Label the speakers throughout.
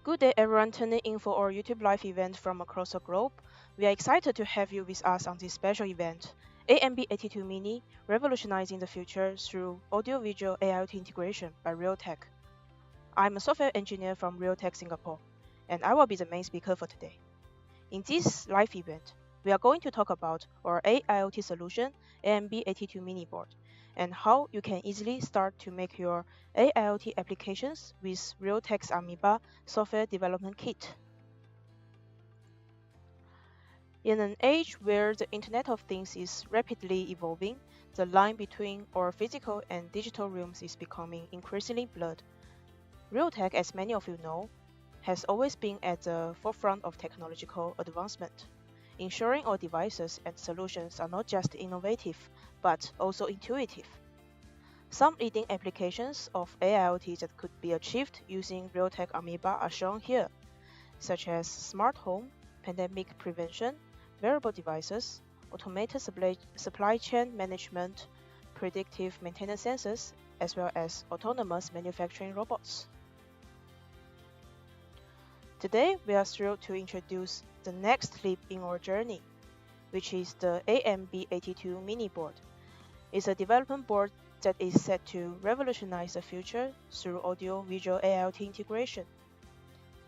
Speaker 1: Good day everyone tuning in for our YouTube live event from across the globe. We are excited to have you with us on this special event, AMB82 Mini, revolutionizing the future through audio-visual AIoT integration by Realtek. I'm a software engineer from Realtek Singapore, and I will be the main speaker for today. In this live event, we are going to talk about our AIoT solution, AMB82 Mini board, and how you can easily start to make your AIoT applications with Realtek's Ameba software development kit. In an age where the Internet of Things is rapidly evolving, the line between our physical and digital realms is becoming increasingly blurred. Realtek, as many of you know, has always been at the forefront of technological advancement, ensuring our devices and solutions are not just innovative, but also intuitive. Some leading applications of AIoT that could be achieved using Realtek Ameba are shown here, such as smart home, pandemic prevention, wearable devices, automated supply chain management, predictive maintenance sensors, as well as autonomous manufacturing robots. Today, we are thrilled to introduce the next leap in our journey, which is the AMB82 Mini board. It's a development board that is set to revolutionize the future through audio-visual AIoT integration.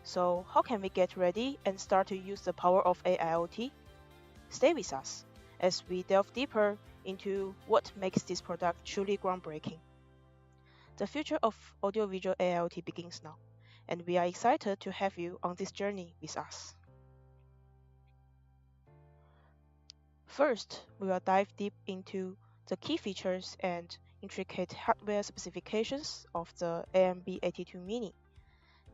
Speaker 1: So how can we get ready and start to use the power of AIoT? Stay with us as we delve deeper into what makes this product truly groundbreaking. The future of audio-visual AIoT begins now, and we are excited to have you on this journey with us. First, we will dive deep into the key features and intricate hardware specifications of the AMB82 Mini.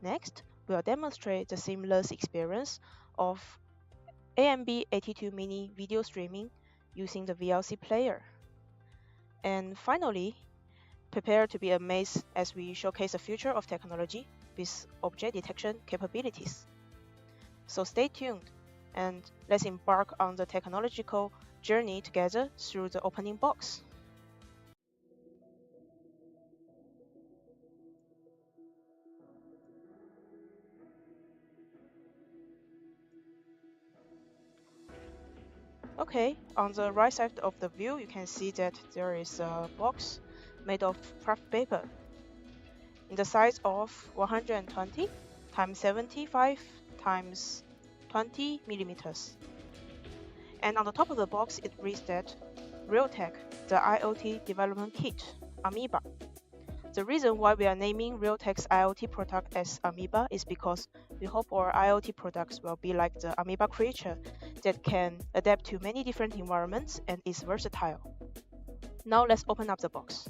Speaker 1: Next, we will demonstrate the seamless experience of AMB82 Mini video streaming using the VLC player. And finally, prepare to be amazed as we showcase the future of technology with object detection capabilities. So stay tuned and let's embark on the technological journey together through the opening box. Okay, on the right side of the view, you can see that there is a box made of craft paper in the size of 120 times 75 times 20 millimeters. And on the top of the box, it reads that Realtek, the IoT development kit, Ameba. The reason why we are naming Realtek's IoT product as Ameba is because we hope our IoT products will be like the Ameba creature that can adapt to many different environments and is versatile. Now let's open up the box.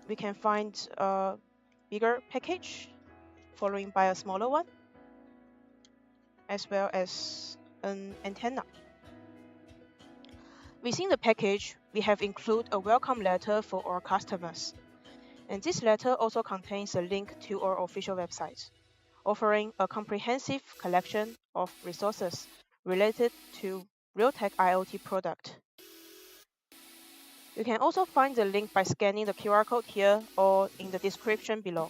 Speaker 1: We can find a bigger package, following by a smaller one, as well as an antenna. Within the package, we have included a welcome letter for our customers. And this letter also contains a link to our official website, offering a comprehensive collection of resources related to Realtek IoT product. You can also find the link by scanning the QR code here or in the description below.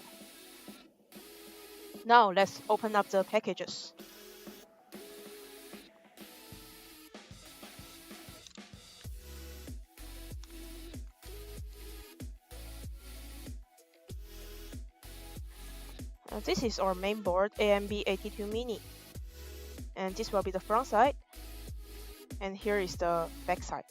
Speaker 1: Now let's open up the packages. This is our main board, AMB82 Mini. And this will be the front side. And here is the back side.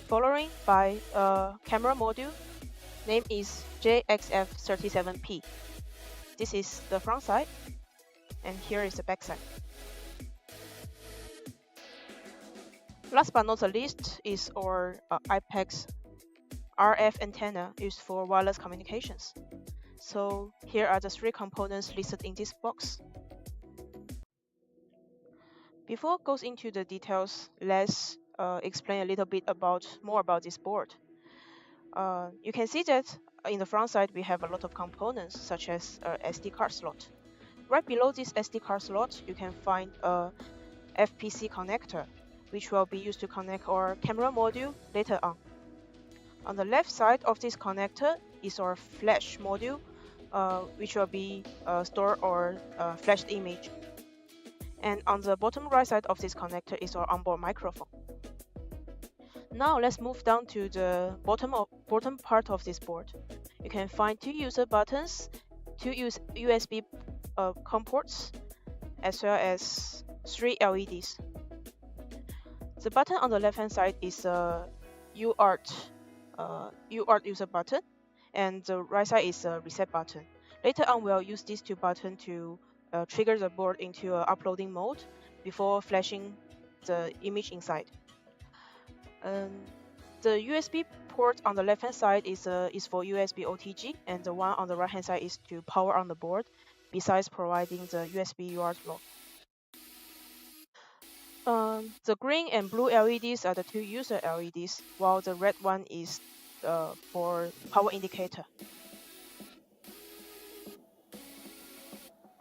Speaker 1: Following by a camera module, name is JXF37P. This is the front side, and here is the back side. Last but not the least is our IPEX RF antenna used for wireless communications. So here are the three components listed in this box. Before goes into the details, let's explain a little bit more about this board. You can see that In the front side, we have a lot of components such as SD card slot. Right below this SD card slot, you can find a FPC connector, which will be used to connect our camera module later on. On the left side of this connector is our flash module, which will be store our flashed image. And on the bottom right side of this connector is our onboard microphone. Now let's move down to the bottom part of this board. You can find two user buttons, two USB COM ports, as well as 3 LEDs. The button on the left-hand side is a UART user button, and the right side is a reset button. Later on, we'll use these two buttons to trigger the board into uploading mode before flashing the image inside. The USB port on the left-hand side is for USB OTG, and the one on the right-hand side is to power on the board, besides providing the USB UART block. The green and blue LEDs are the two user LEDs, while the red one is for power indicator.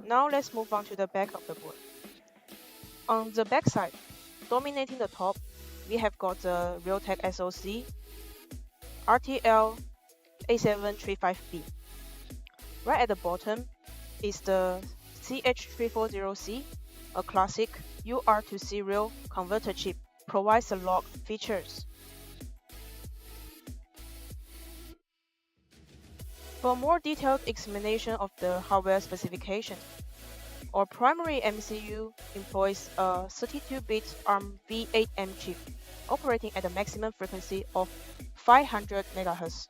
Speaker 1: Now let's move on to the back of the board. On the back side, dominating the top, we have got the Realtek SoC RTL8735B. Right at the bottom is the CH340C, a classic UART to serial converter chip, provides the log features. For more detailed examination of the hardware specification, our primary MCU employs a 32-bit ARM V8M chip, operating at a maximum frequency of 500 MHz.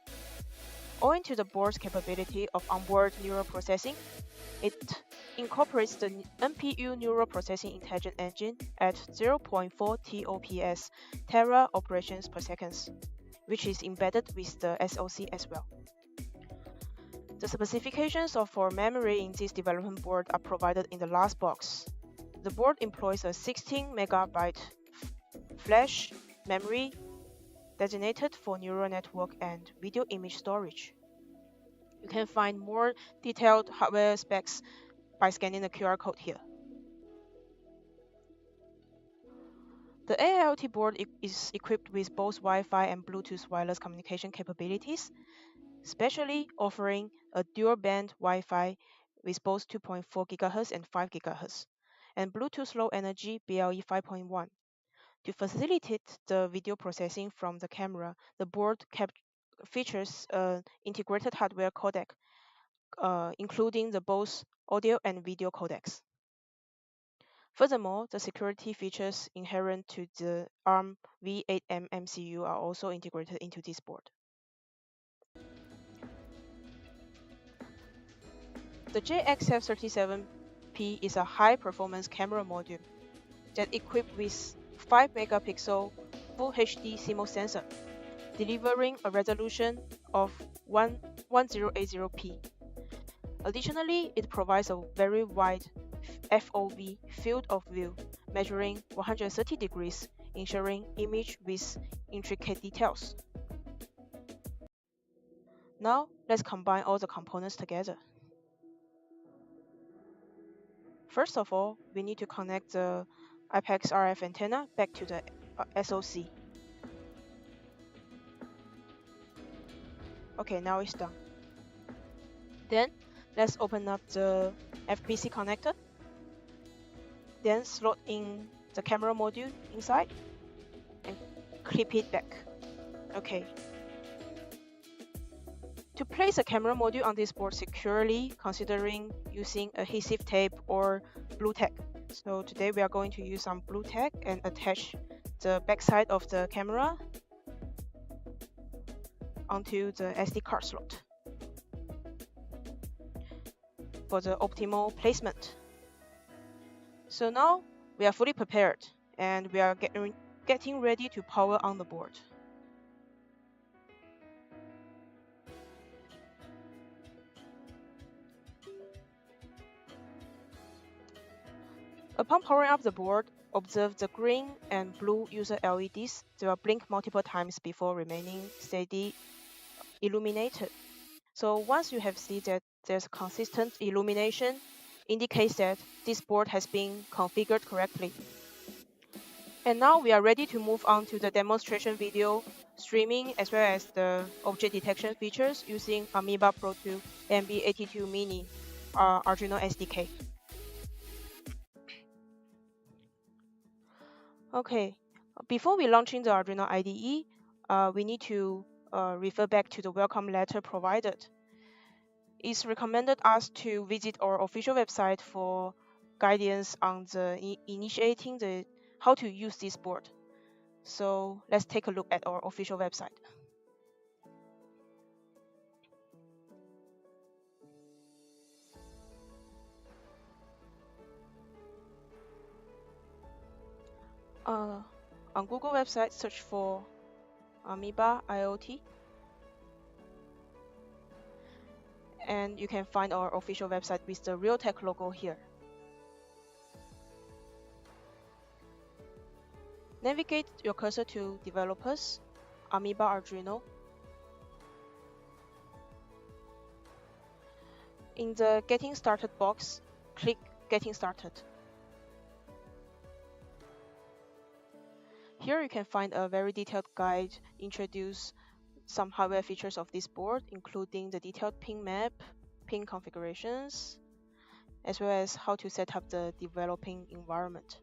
Speaker 1: Owing to the board's capability of onboard neural processing, it incorporates the NPU Neural Processing Intelligent Engine at 0.4 TOPS tera operations per second, which is embedded with the SoC as well. The specifications of our memory in this development board are provided in the last box. The board employs a 16 MB flash memory designated for neural network and video image storage. You can find more detailed hardware specs by scanning the QR code here. The AIoT board is equipped with both Wi-Fi and Bluetooth wireless communication capabilities, specially offering a dual-band Wi-Fi with both 2.4 GHz and 5 GHz, and Bluetooth Low Energy BLE 5.1. To facilitate the video processing from the camera, the board features an integrated hardware codec, including the both audio and video codecs. Furthermore, the security features inherent to the ARM V8M MCU are also integrated into this board. The JXF37P is a high-performance camera module that equipped with 5 megapixel Full HD CMOS sensor, delivering a resolution of 1080p. Additionally, it provides a very wide FOV field of view, measuring 130 degrees, ensuring image with intricate details. Now, let's combine all the components together. First of all, we need to connect the IPX RF antenna back to the SoC. Okay, now it's done. Then, let's open up the FPC connector. Then slot in the camera module inside and clip it back. Okay. To place a camera module on this board securely, considering using adhesive tape or blue tack. So today we are going to use some blue tack and attach the backside of the camera onto the SD card slot for the optimal placement. So now we are fully prepared and we are getting ready to power on the board. Upon powering up the board, observe the green and blue user LEDs. They will blink multiple times before remaining steady illuminated. So once you have seen that there's consistent illumination, indicates that this board has been configured correctly. And now we are ready to move on to the demonstration video, streaming as well as the object detection features using Ameba Pro 2 AMB82 Mini Arduino SDK. Okay, before we launching the Arduino IDE, we need to refer back to the welcome letter provided. It's recommended us to visit our official website for guidance on the initiating the how to use this board. So let's take a look at our official website. On Google website, search for AmebaIoT, and you can find our official website with the Realtek logo here. Navigate your cursor to Developers, Ameba Arduino. In the Getting Started box, click Getting Started. Here you can find a very detailed guide introduce some hardware features of this board, including the detailed pin map, pin configurations, as well as how to set up the developing environment.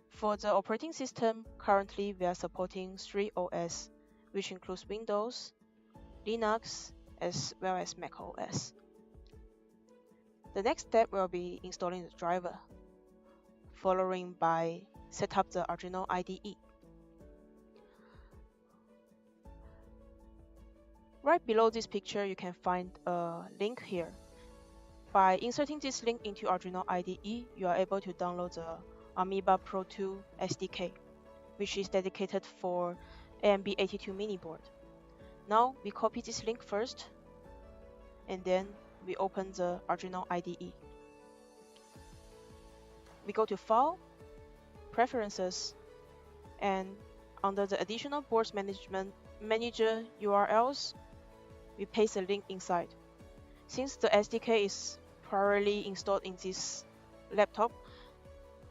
Speaker 1: For the operating system, currently we are supporting 3 OS, which includes Windows, Linux, as well as Mac OS. The next step will be installing the driver, following by set up the Arduino IDE. Right below this picture, you can find a link here. By inserting this link into Arduino IDE, you are able to download the Ameba Pro 2 SDK, which is dedicated for AMB82 mini board. Now we copy this link first, and then we open the Arduino IDE. We go to File, Preferences, and under the Additional Boards Management Manager URLs, we paste a link inside. Since the SDK is priorly installed in this laptop,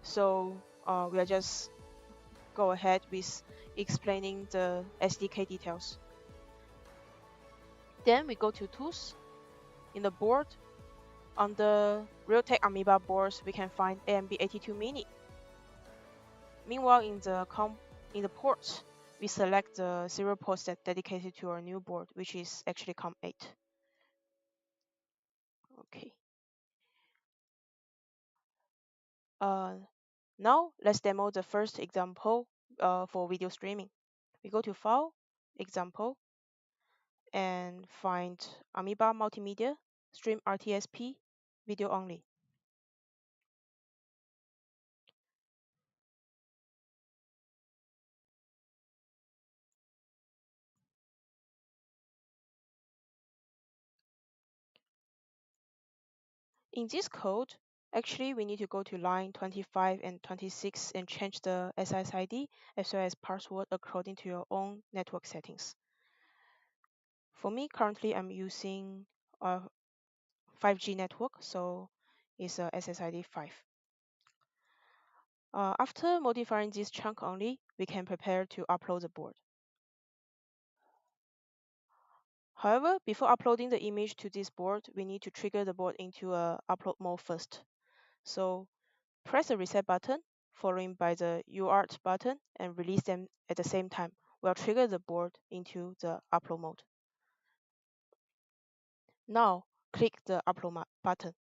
Speaker 1: so we'll just go ahead with explaining the SDK details. Then we go to Tools. In the board, on the Realtek Ameba boards, we can find AMB82 Mini. Meanwhile, in the ports, we select the serial port set dedicated to our new board, which is actually COM8. Okay. Now let's demo the first example for video streaming. We go to File, Example, and find Ameba Multimedia, Stream RTSP, Video Only. In this code, actually we need to go to line 25 and 26 and change the SSID as well as password according to your own network settings. For me, currently I'm using a 5G network, so it's a SSID 5. After modifying this chunk only, we can prepare to upload the board. However, before uploading the image to this board, we need to trigger the board into a upload mode first. So press the reset button, followed by the UART button, and release them at the same time. We'll trigger the board into the upload mode. Now, click the upload button.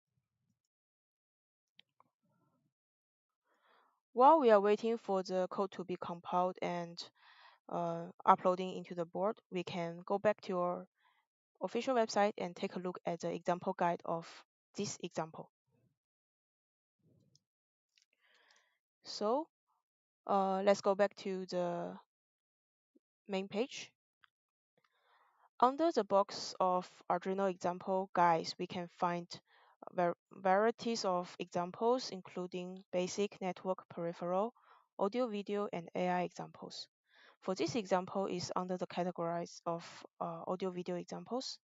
Speaker 1: While we are waiting for the code to be compiled and uploading into the board, we can go back to our official website and take a look at the example guide of this example. So let's go back to the main page. Under the box of Arduino example guides, we can find varieties of examples, including basic network peripheral, audio, video, and AI examples. For this example is under the categories of audio video examples.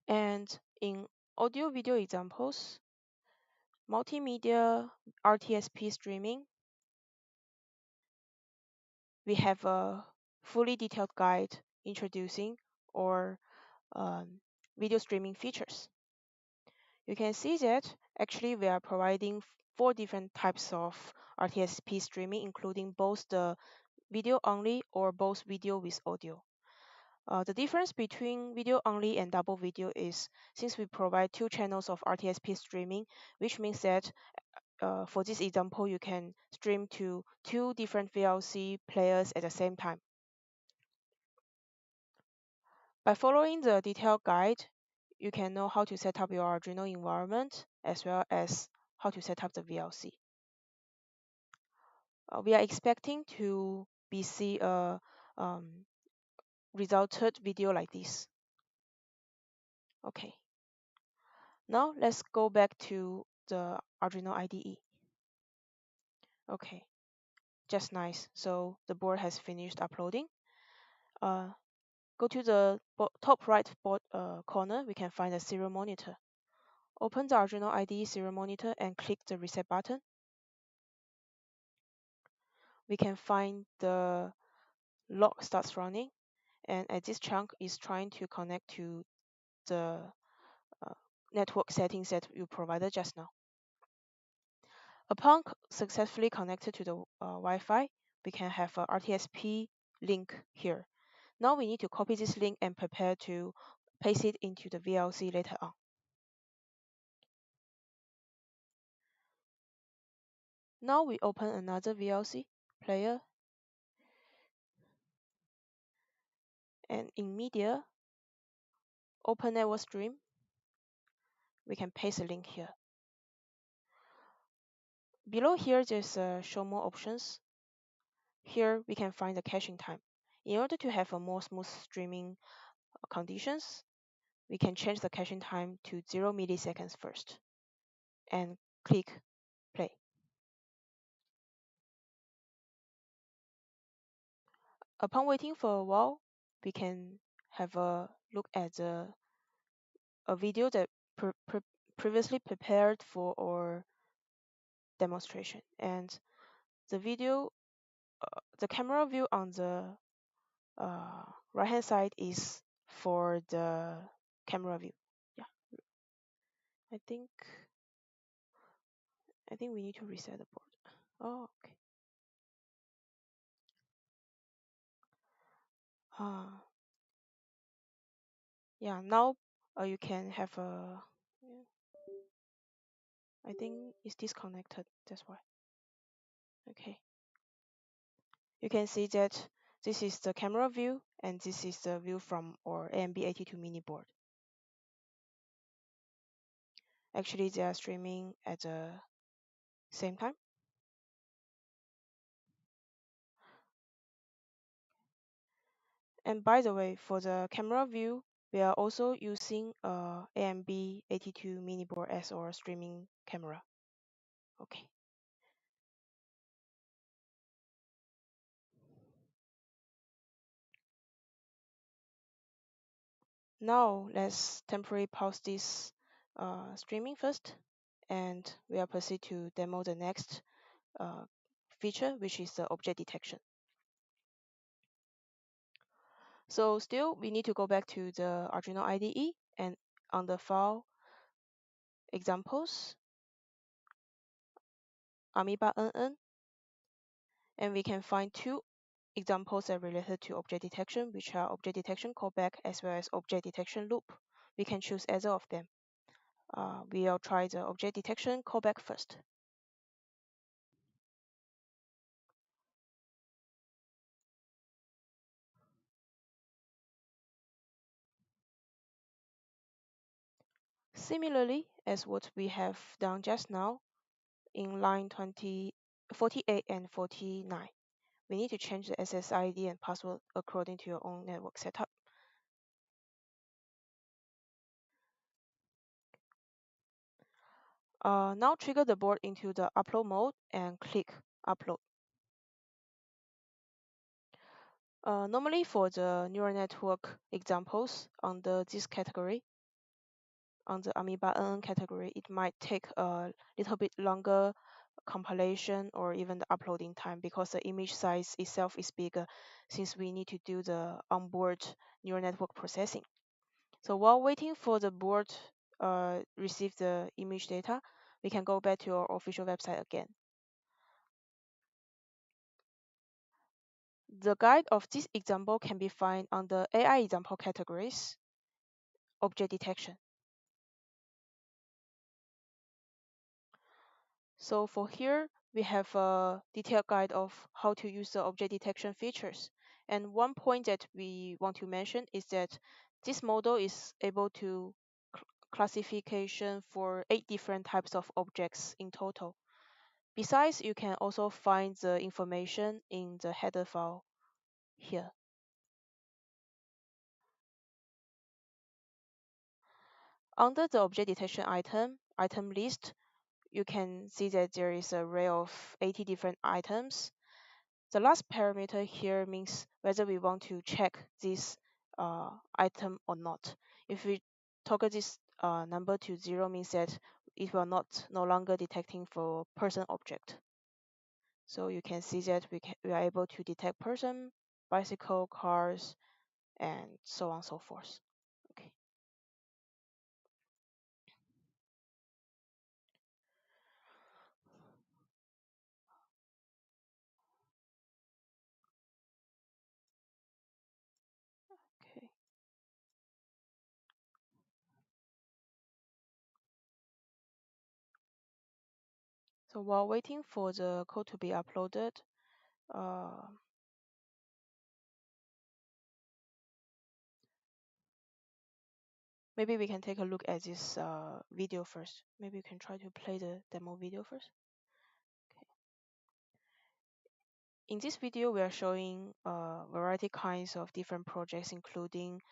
Speaker 1: And in audio video examples, multimedia RTSP streaming, we have a fully detailed guide introducing or video streaming features. You can see that actually we are providing 4 different types of RTSP streaming, including both the video only or both video with audio. The difference between video only and double video is since we provide 2 channels of RTSP streaming, which means that for this example, you can stream to 2 different VLC players at the same time. By following the detailed guide, you can know how to set up your Arduino environment as well as how to set up the VLC. We are expecting to see a resulted video like this. Okay. Now let's go back to the Arduino IDE. Okay, just nice. So the board has finished uploading. Go to the top right corner, we can find the serial monitor. Open the Arduino IDE serial monitor and click the reset button. We can find the log starts running, and at this chunk is trying to connect to the network settings that you provided just now. Upon successfully connected to the Wi-Fi, we can have a RTSP link here. Now we need to copy this link and prepare to paste it into the VLC later on. Now we open another VLC player, and in media, open network stream, we can paste a link here. Below here, there's show more options. Here we can find the caching time. In order to have a more smooth streaming conditions, we can change the caching time to 0 milliseconds first and click play. Upon waiting for a while, we can have a look at a video that previously prepared for our demonstration. And the video, the camera view on the right hand side is for the camera view. Yeah, I think we need to reset the board. Oh, okay. Yeah, now you can have a. I think it's disconnected. That's why. Okay. You can see that this is the camera view and this is the view from our AMB82 mini board. Actually, they are streaming at the same time. And by the way, for the camera view, we are also using AMB82 mini board as our streaming camera. Okay. Now let's temporarily pause this streaming first, and we'll proceed to demo the next feature, which is the object detection. So still, we need to go back to the Arduino IDE and on the file examples, AmebaIoT, and we can find 2 examples that are related to object detection, which are object detection callback as well as object detection loop. We can choose either of them. We'll try the object detection callback first. Similarly, as what we have done just now, in line 48 and 49, we need to change the SSID and password according to your own network setup. Now trigger the board into the upload mode and click upload. Normally for the neural network examples under this category, on the Ameba category, it might take a little bit longer compilation or even the uploading time because the image size itself is bigger since we need to do the onboard neural network processing. So while waiting for the board receive the image data, we can go back to our official website again. The guide of this example can be found on the AI example categories, object detection. So for here, we have a detailed guide of how to use the object detection features. And one point that we want to mention is that this model is able to classification for 8 different types of objects in total. Besides, you can also find the information in the header file here. Under the object detection item list, you can see that there is an array of 80 different items. The last parameter here means whether we want to check this item or not. If we toggle this number to 0, means that it will no longer detecting for person object. So you can see that we are able to detect person, bicycle, cars, and so on and so forth. Okay. Okay. So while waiting for the code to be uploaded, maybe we can take a look at this video first. Maybe you can try to play the demo video first. Okay. In this video, we are showing variety kinds of different projects, including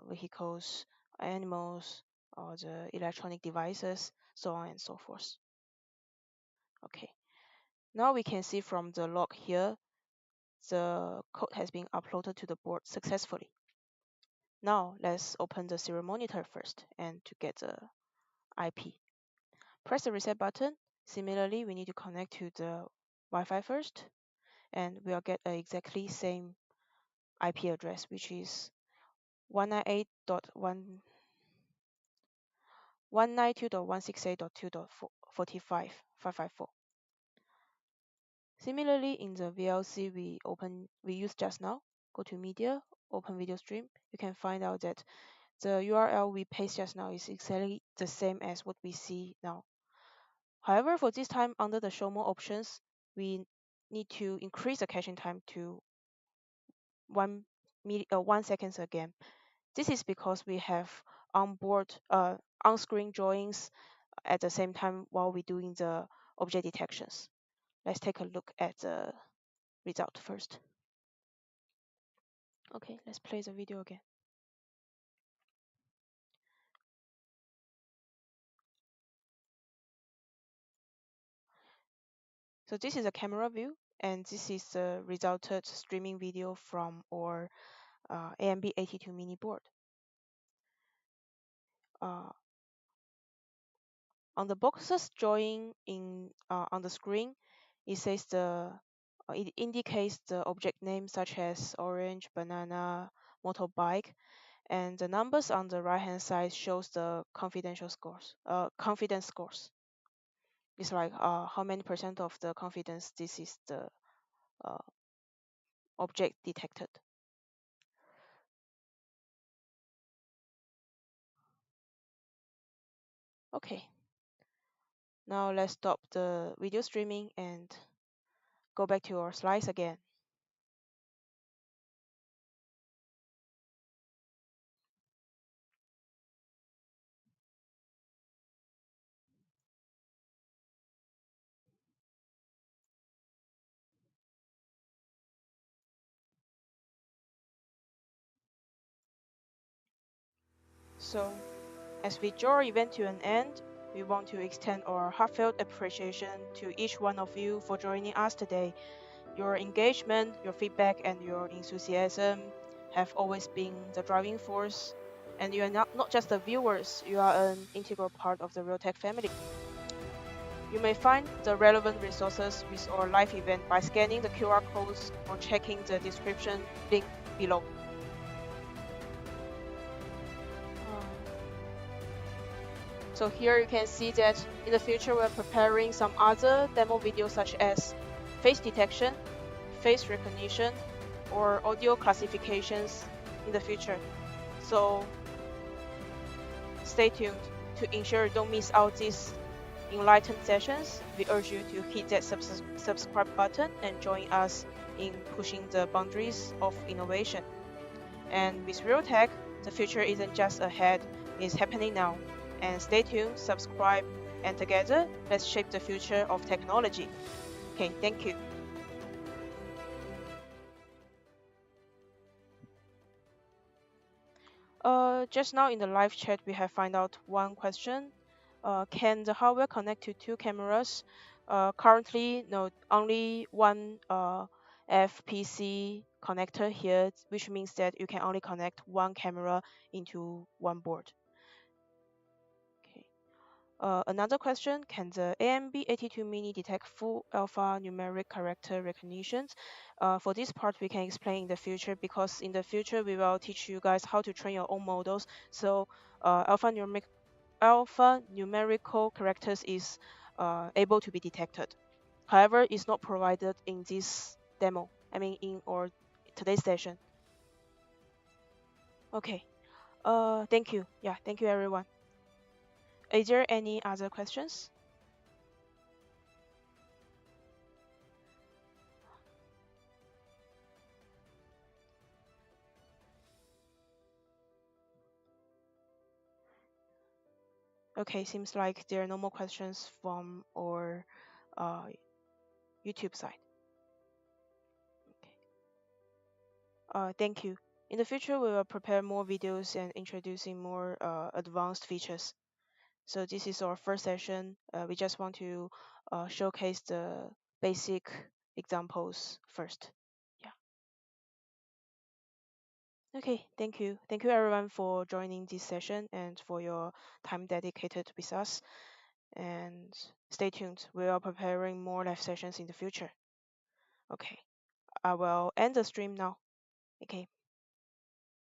Speaker 1: vehicles, animals, or the electronic devices, so on and so forth. Okay. Now we can see from the log here, the code has been uploaded to the board successfully. Now let's open the serial monitor first and to get the IP. Press the reset button. Similarly, we need to connect to the Wi-Fi first, and we'll get the exactly same IP address, which is 192.168.2.45.554. Similarly, in the VLC we used just now, go to Media, open video stream. You can find out that the URL we paste just now is exactly the same as what we see now. However, for this time, under the show more options, we need to increase the caching time to 1 seconds again. This is because we have on-screen drawings at the same time while we're doing the object detections. Let's take a look at the result first. Okay, let's play the video again. So this is a camera view, and this is the resulted streaming video from our AMB82 mini board. On the boxes drawing in on the screen, it says it indicates the object name such as orange, banana, motorbike, and the numbers on the right hand side shows the confidence scores. It's like how many percent of the confidence this is the object detected. Okay. Now let's stop the video streaming and go back to our slides again. So, as we draw our event to an end, we want to extend our heartfelt appreciation to each one of you for joining us today. Your engagement, your feedback, and your enthusiasm have always been the driving force And you are not just the viewers, you are an integral part of the Realtek family. You may find the relevant resources with our live event by scanning the QR codes or checking the description link below. So here you can see that in the future we're preparing some other demo videos such as face detection, face recognition, or audio classifications in the future. So stay tuned to ensure you don't miss out these enlightened sessions. We urge you to hit that subscribe button and join us in pushing the boundaries of innovation. And with Realtek, the future isn't just ahead, it's happening now. And stay tuned, subscribe, and together, let's shape the future of technology. Okay, thank you. Just now in the live chat, we have found out one question. Can the hardware connect to two cameras? Currently, no, only one FPC connector here, which means that you can only connect one camera into one board. Okay. Another question, can the AMB82 Mini detect full alpha numeric character recognitions? For this part, we can explain in the future because in the future, we will teach you guys how to train your own models. So alpha numerical characters is able to be detected. However, it's not provided in this demo, I mean in our today's session. Okay, thank you. Yeah, thank you everyone. Is there any other questions? Okay, seems like there are no more questions from our uh, YouTube side. Okay. Thank you. In the future, we will prepare more videos and introducing more advanced features. So this is our first session. We just want to showcase the basic examples first. Yeah. Okay, thank you. Thank you everyone for joining this session and for your time dedicated with us. And stay tuned. We are preparing more live sessions in the future. Okay, I will end the stream now. Okay,